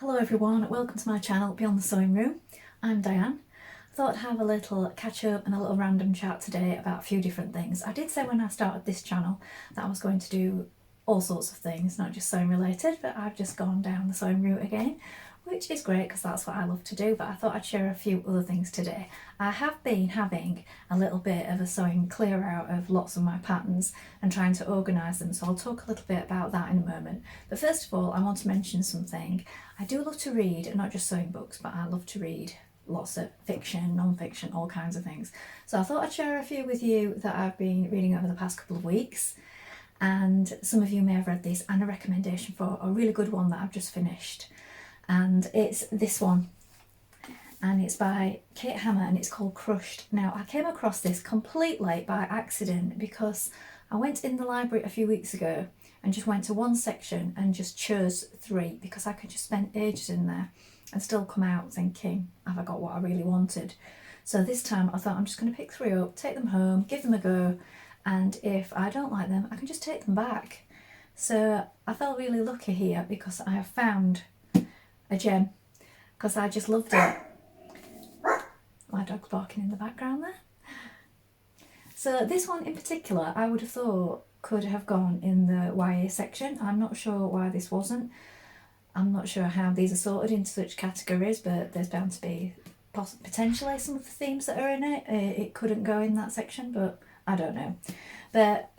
Hello everyone, welcome to my channel Beyond the Sewing Room. I'm Diane. I thought I'd have a little catch up and a little random chat today about a few different things. I did say when I started this channel that I was going to do all sorts of things, not just sewing related, but I've just gone down the sewing route again, which is great because that's what I love to do, but I thought I'd share a few other things today. I have been having a little bit of a sewing clear out of lots of my patterns and trying to organise them, so I'll talk a little bit about that in a moment. But first of all, I want to mention something. I do love to read, not just sewing books, but I love to read lots of fiction, non-fiction, all kinds of things. So I thought I'd share a few with you that I've been reading over the past couple of weeks. And some of you may have read this, and a recommendation for a really good one that I've just finished. And it's this one, and it's by Kate Hammer, and it's called Crushed. Now, I came across this completely by accident because I went in the library a few weeks ago and just went to one section and just chose 3 because I could just spend ages in there and still come out thinking, have I got what I really wanted? So this time I thought I'm just going to pick 3 up, take them home, give them a go, and if I don't like them, I can just take them back. So I felt really lucky here because I have found a gem, because I just loved it. My dog's barking in the background there. So this one in particular, I would have thought could have gone in the YA section. I'm not sure why this wasn't. I'm not sure how these are sorted into such categories, but there's bound to be potentially some of the themes that are in it. It couldn't go in that section, but I don't know. But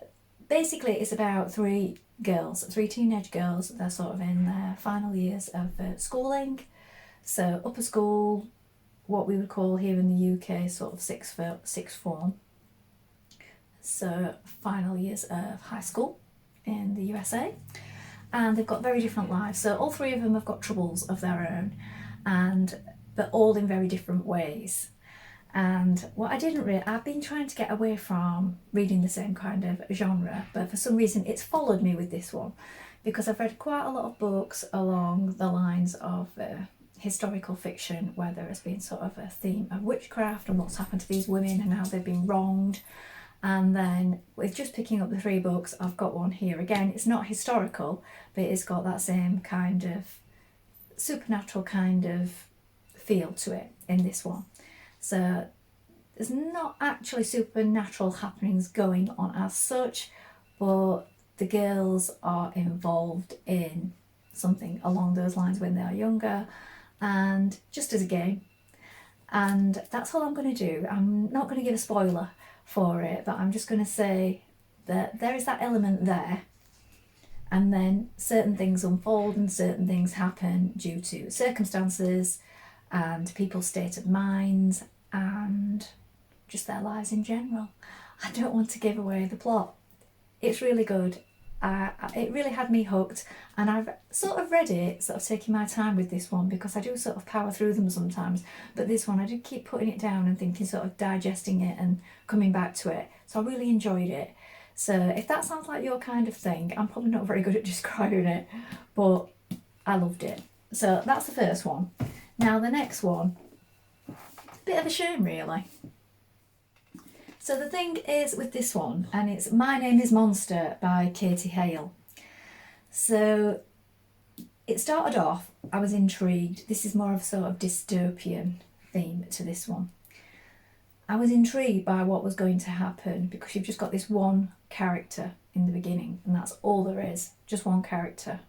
basically it's about 3 girls, 3 teenage girls. They're sort of in their final years of schooling. So upper school, what we would call here in the UK sort of sixth form. So final years of high school in the USA. And they've got very different lives. So all 3 of them have got troubles of their own, but all in very different ways. And what I didn't really, I've been trying to get away from reading the same kind of genre, but for some reason it's followed me with this one, because I've read quite a lot of books along the lines of historical fiction where there has been sort of a theme of witchcraft and what's happened to these women and how they've been wronged. And then with just picking up the 3 books, I've got one here. Again, it's not historical, but it's got that same kind of supernatural kind of feel to it in this one. So there's not actually supernatural happenings going on as such, but the girls are involved in something along those lines when they are younger, and just as a game. And that's all I'm going to do. I'm not going to give a spoiler for it, but I'm just going to say that there is that element there, and then certain things unfold and certain things happen due to circumstances and people's state of minds and just their lives in general. I don't want to give away the plot. It's really good. It really had me hooked, and I've sort of read it, sort of taking my time with this one, because I do sort of power through them sometimes, but this one I did keep putting it down and thinking, sort of digesting it and coming back to it. So I really enjoyed it. So if that sounds like your kind of thing, I'm probably not very good at describing it, but I loved it. So that's the first one. Now the next one, a bit of a shame really. So the thing is with this one, and it's My Name is Monster by Katie Hale. So it started off, I was intrigued. This is more of a sort of dystopian theme to this one. I was intrigued by what was going to happen because you've just got this one character in the beginning, and that's all there is, just one character.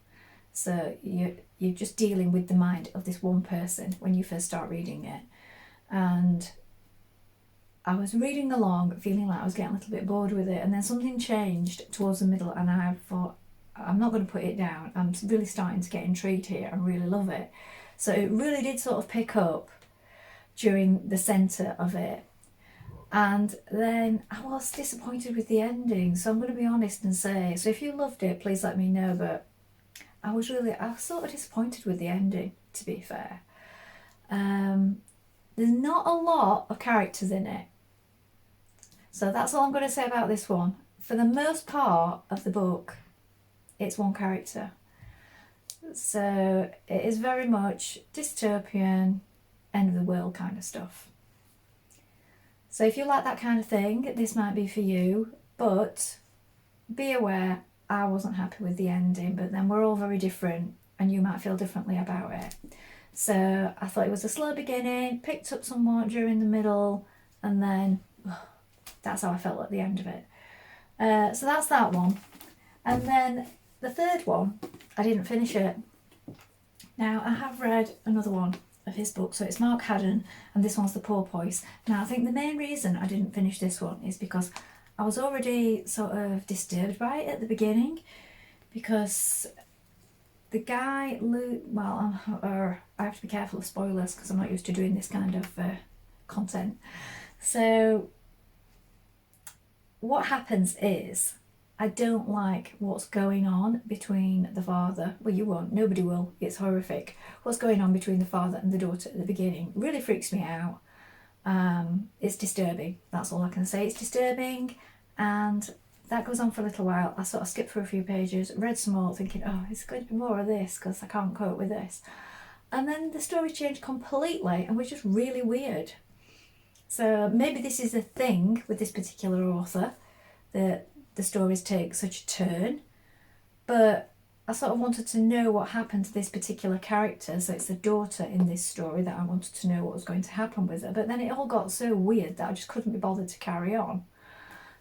So you're just dealing with the mind of this one person when you first start reading it. And I was reading along feeling like I was getting a little bit bored with it, and then something changed towards the middle, and I thought, I'm not going to put it down. I'm really starting to get intrigued here and really love it. So it really did sort of pick up during the centre of it. And then I was disappointed with the ending, so I'm going to be honest and say, so if you loved it, please let me know, but I was sort of disappointed with the ending, to be fair. There's not a lot of characters in it. So that's all I'm going to say about this one. For the most part of the book, it's one character. So it is very much dystopian, end of the world kind of stuff. So if you like that kind of thing, this might be for you, but be aware, I wasn't happy with the ending, but then we're all very different and you might feel differently about it. So I thought it was a slow beginning, picked up somewhat during the middle, and then that's how I felt at the end of it. So that's that one. And then the third one, I didn't finish it. Now, I have read another one of his books, so it's Mark Haddon, and this one's The Porpoise. Now, I think the main reason I didn't finish this one is because I was already sort of disturbed by it at the beginning, because the guy, I have to be careful of spoilers because I'm not used to doing this kind of content. So what happens is, I don't like what's going on between the father. Well, you won't, nobody will, it's horrific. What's going on between the father and the daughter at the beginning really freaks me out. It's disturbing, that's all I can say. It's disturbing, and that goes on for a little while. I sort of skipped through a few pages, read some more, thinking, oh, it's going to be more of this because I can't cope with this. And then the story changed completely and was just really weird. So maybe this is a thing with this particular author, that the stories take such a turn, but I sort of wanted to know what happened to this particular character. So it's the daughter in this story that I wanted to know what was going to happen with her, but then it all got so weird that I just couldn't be bothered to carry on.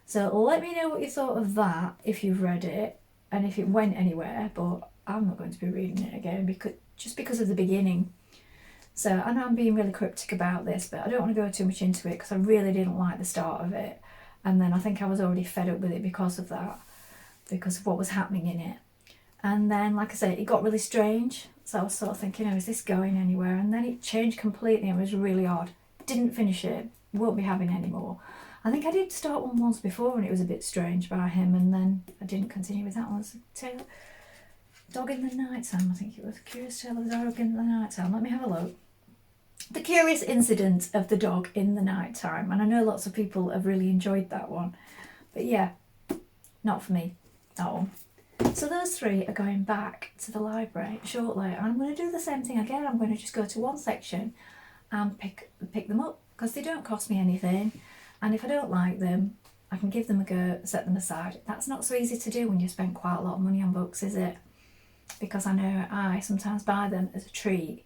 So let me know what you thought of that if you've read it and if it went anywhere, but I'm not going to be reading it again because of the beginning. So I know I'm being really cryptic about this, but I don't want to go too much into it because I really didn't like the start of it. And then I think I was already fed up with it because of that, because of what was happening in it. And then, like I say, it got really strange. So I was sort of thinking, oh, is this going anywhere? And then it changed completely and it was really odd. Didn't finish it, won't be having any more. I think I did start one once before and it was a bit strange by him, and then I didn't continue with that one. It was Dog in the Night Time, I think it was. Curious Tale of the Dog in the Night Time. Let me have a look. The Curious Incident of the Dog in the Night Time. And I know lots of people have really enjoyed that one. But yeah, not for me, that one. So those three are going back to the library shortly. And I'm going to do the same thing again. I'm going to just go to one section and pick them up, because they don't cost me anything. And if I don't like them, I can give them a go, set them aside. That's not so easy to do when you spend quite a lot of money on books, is it? Because I know I sometimes buy them as a treat.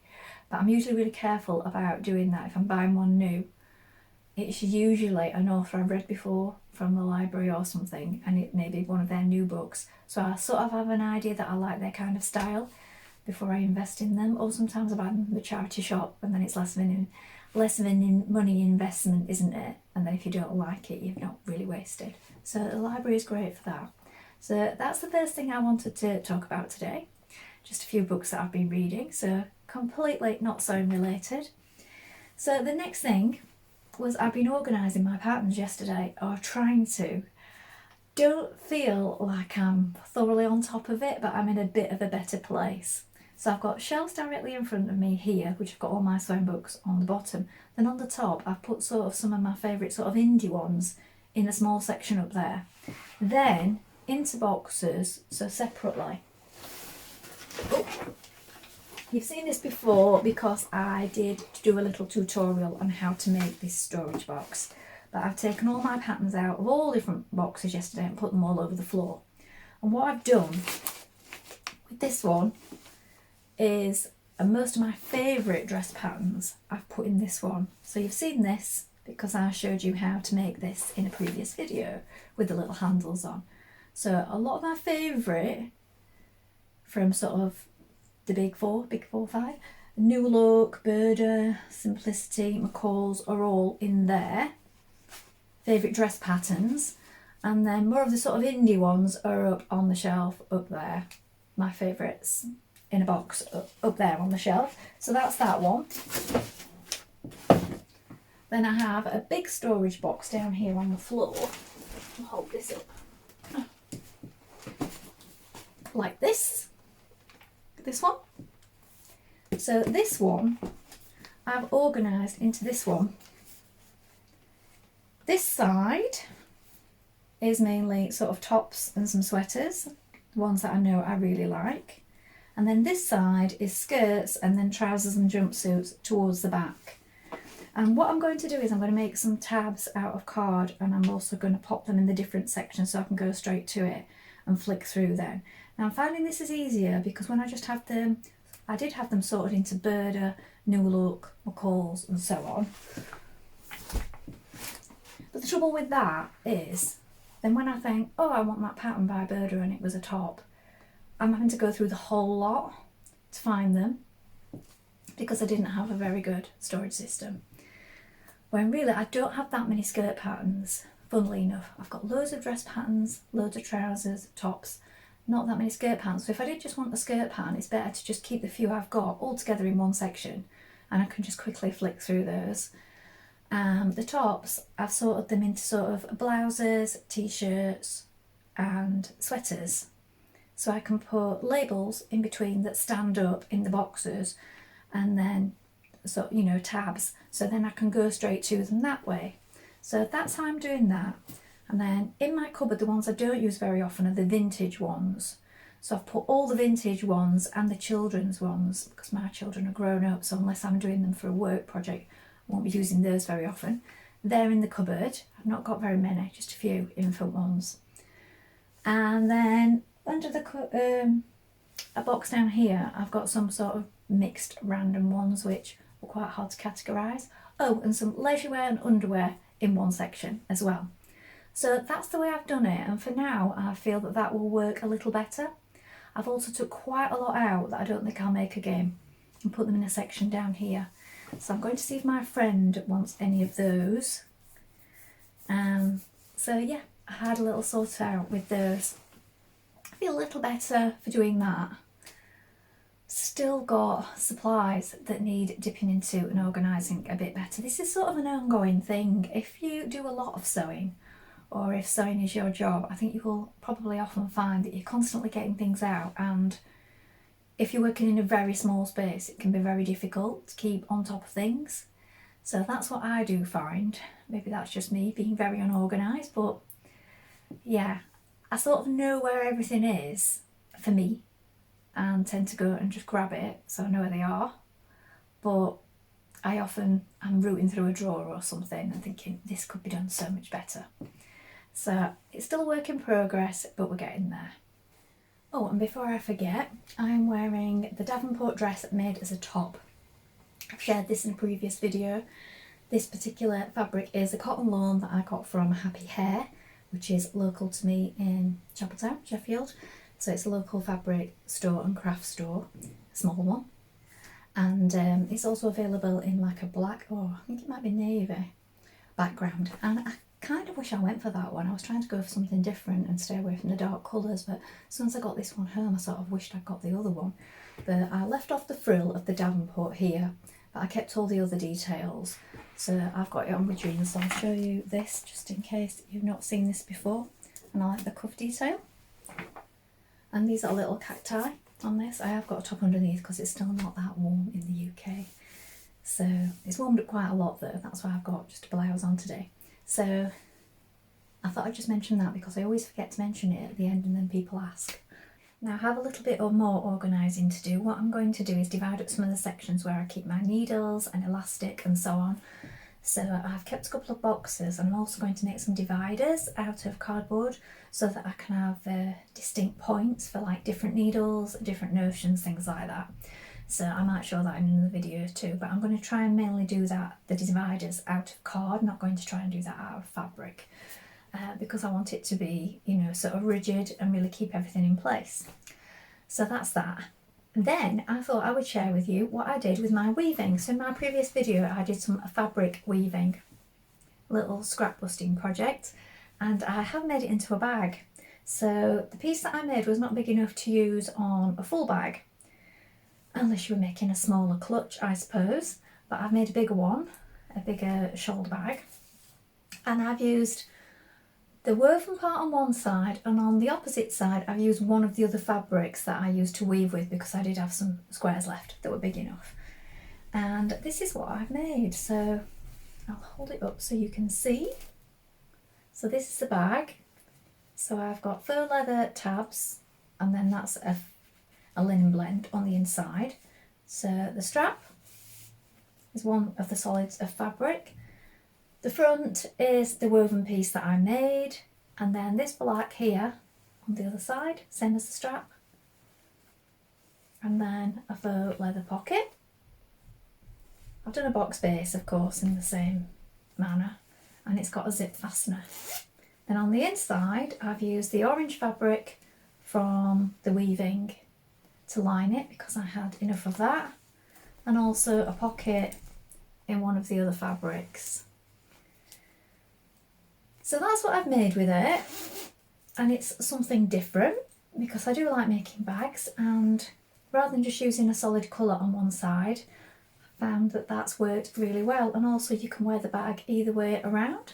But I'm usually really careful about doing that. If I'm buying one new, it's usually an author I've read before from the library or something, and it may be one of their new books. So I sort of have an idea that I like their kind of style before I invest in them. Or sometimes I buy them from the charity shop, and then it's less of a money investment, isn't it? And then if you don't like it, you've not really wasted. So the library is great for that. So that's the first thing I wanted to talk about today. Just a few books that I've been reading, so completely not sewing related. So the next thing was I've been organising my patterns yesterday, or trying to. Don't feel like I'm thoroughly on top of it, but I'm in a bit of a better place. So I've got shelves directly in front of me here, which have got all my sewing books on the bottom. Then on the top, I've put sort of some of my favourite sort of indie ones in a small section up there. Then into boxes, so separately. Oh, you've seen this before because I did do a little tutorial on how to make this storage box. But I've taken all my patterns out of all different boxes yesterday and put them all over the floor. And what I've done with this one is most of my favourite dress patterns I've put in this one. So you've seen this because I showed you how to make this in a previous video with the little handles on. So a lot of my favourite from sort of the big four, five, New Look, Burda, Simplicity, McCall's are all in there. Favourite dress patterns. And then more of the sort of indie ones are up on the shelf up there. My favourites in a box up there on the shelf. So that's that one. Then I have a big storage box down here on the floor. I'll hold this up. Like this. This one. So this one I've organised into this one. This side is mainly sort of tops and some sweaters, ones that I know I really like. And then this side is skirts and then trousers and jumpsuits towards the back. And what I'm going to do is I'm going to make some tabs out of card, and I'm also going to pop them in the different sections so I can go straight to it and flick through then. Now I'm finding this is easier because when I just have them, I did have them sorted into Burda, New Look, McCall's and so on. But the trouble with that is, then when I think, oh, I want that pattern by Burda and it was a top, I'm having to go through the whole lot to find them because I didn't have a very good storage system. When really I don't have that many skirt patterns, funnily enough. I've got loads of dress patterns, loads of trousers, tops, not that many skirt patterns. So if I did just want a skirt pattern, it's better to just keep the few I've got all together in one section and I can just quickly flick through those. The tops, I've sorted them into sort of blouses, t-shirts and sweaters. So I can put labels in between that stand up in the boxes and then, so you know, tabs. So then I can go straight to them that way. So that's how I'm doing that. And then in my cupboard, the ones I don't use very often are the vintage ones. So I've put all the vintage ones and the children's ones because my children are grown up. So unless I'm doing them for a work project, I won't be using those very often. They're in the cupboard. I've not got very many, just a few infant ones. And then under the a box down here, I've got some sort of mixed random ones which were quite hard to categorise. Oh, and some leisure wear and underwear in one section as well. So that's the way I've done it, and for now I feel that that will work a little better. I've also took quite a lot out that I don't think I'll make again and put them in a section down here. So I'm going to see if my friend wants any of those. So yeah, I had a little sort out with those. I feel a little better for doing that. Still got supplies that need dipping into and organising a bit better. This is sort of an ongoing thing. If you do a lot of sewing, or if sewing is your job, I think you will probably often find that you're constantly getting things out, and if you're working in a very small space, it can be very difficult to keep on top of things. So that's what I do find. Maybe that's just me being very unorganised, but yeah, I sort of know where everything is for me and tend to go and just grab it so I know where they are. But I often am rooting through a drawer or something and thinking this could be done so much better. So it's still a work in progress, but we're getting there. Oh, and before I forget, I'm wearing the Davenport dress made as a top. I've shared this in a previous video. This particular fabric is a cotton lawn that I got from Happy Hair, which is local to me in Chapeltown, Sheffield. So it's a local fabric store and craft store, a small one. And it's also available in like a black, or I think it might be navy background. And I kind of wish I went for that one. I was trying to go for something different and stay away from the dark colours, but as soon as I got this one home I sort of wished I'd got the other one. But I left off the frill of the Davenport here, but I kept all the other details. So I've got it on my jeans, so I'll show you this just in case you've not seen this before. And I like the cuff detail. And these are little cacti on this. I have got a top underneath because it's still not that warm in the UK. So it's warmed up quite a lot though, that's why I've got just a blouse on today. So I thought I'd just mention that because I always forget to mention it at the end and then people ask. Now I have a little bit or more organising to do. What I'm going to do is divide up some of the sections where I keep my needles and elastic and so on. So I've kept a couple of boxes, and I'm also going to make some dividers out of cardboard so that I can have distinct points for like different needles, different notions, things like that. So I might show that in another video too, but I'm going to try and mainly do that, the dividers, out of card. I'm not going to try and do that out of fabric because I want it to be, you know, sort of rigid and really keep everything in place. So that's that. Then I thought I would share with you what I did with my weaving. So in my previous video I did some fabric weaving, little scrap busting project, and I have made it into a bag. So the piece that I made was not big enough to use on a full bag, unless you were making a smaller clutch, I suppose, but I've made a bigger one, a bigger shoulder bag, and I've used the woven part on one side, and on the opposite side I've used one of the other fabrics that I used to weave with because I did have some squares left that were big enough. And this is what I've made, so I'll hold it up so you can see. So this is the bag. So I've got faux leather tabs, and then that's a linen blend on the inside. So the strap is one of the solids of fabric. The front is the woven piece that I made, and then this black here on the other side, same as the strap, and then a faux leather pocket. I've done a box base, of course, in the same manner, and it's got a zip fastener. Then on the inside, I've used the orange fabric from the weaving to line it because I had enough of that, and also a pocket in one of the other fabrics. So that's what I've made with it, and it's something different because I do like making bags, and rather than just using a solid colour on one side, I found that that's worked really well, and also you can wear the bag either way around.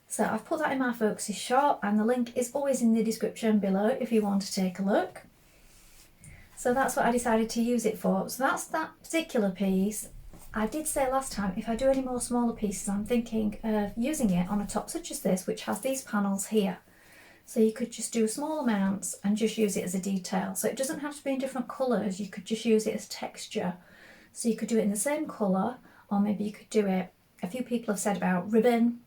So I've put that in my Focuses shop, and the link is always in the description below if you want to take a look. So that's what I decided to use it for. So that's that particular piece. I did say last time, if I do any more smaller pieces, I'm thinking of using it on a top such as this, which has these panels here. So you could just do small amounts and just use it as a detail. So it doesn't have to be in different colours, you could just use it as texture. So you could do it in the same colour, or maybe you could do it, a few people have said about ribbon.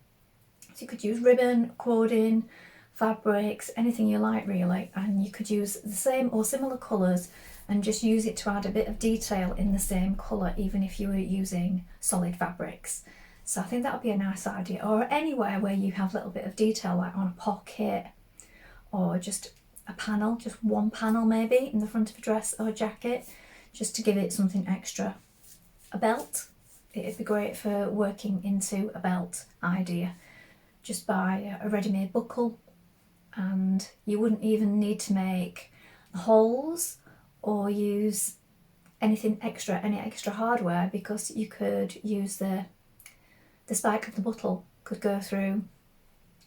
So you could use ribbon, cording, fabrics, anything you like really, and you could use the same or similar colours and just use it to add a bit of detail in the same colour, even if you were using solid fabrics. So I think that would be a nice idea, or anywhere where you have a little bit of detail, like on a pocket or just a panel, just one panel maybe in the front of a dress or a jacket, just to give it something extra. A belt, it'd be great for working into a belt idea. Just buy a ready-made buckle, and you wouldn't even need to make holes or use anything extra, any extra hardware, because you could use the spike of the buckle could go through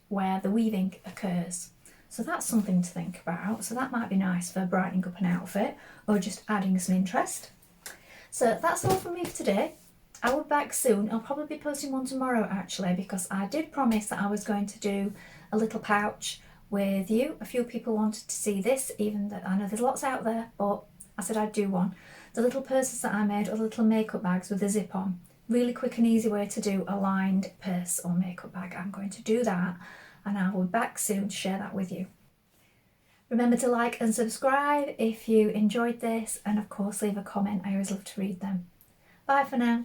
where the weaving occurs. So that's something to think about. So that might be nice for brightening up an outfit or just adding some interest. So that's all from me for today. I will be back soon. I'll probably be posting one tomorrow actually, because I did promise that I was going to do a little pouch with you. A few people wanted to see this, even though I know there's lots out there, but I said I'd do one. The little purses that I made are little makeup bags with a zip on. Really quick and easy way to do a lined purse or makeup bag. I'm going to do that, and I will be back soon to share that with you. Remember to like and subscribe if you enjoyed this, and of course leave a comment. I always love to read them. Bye for now.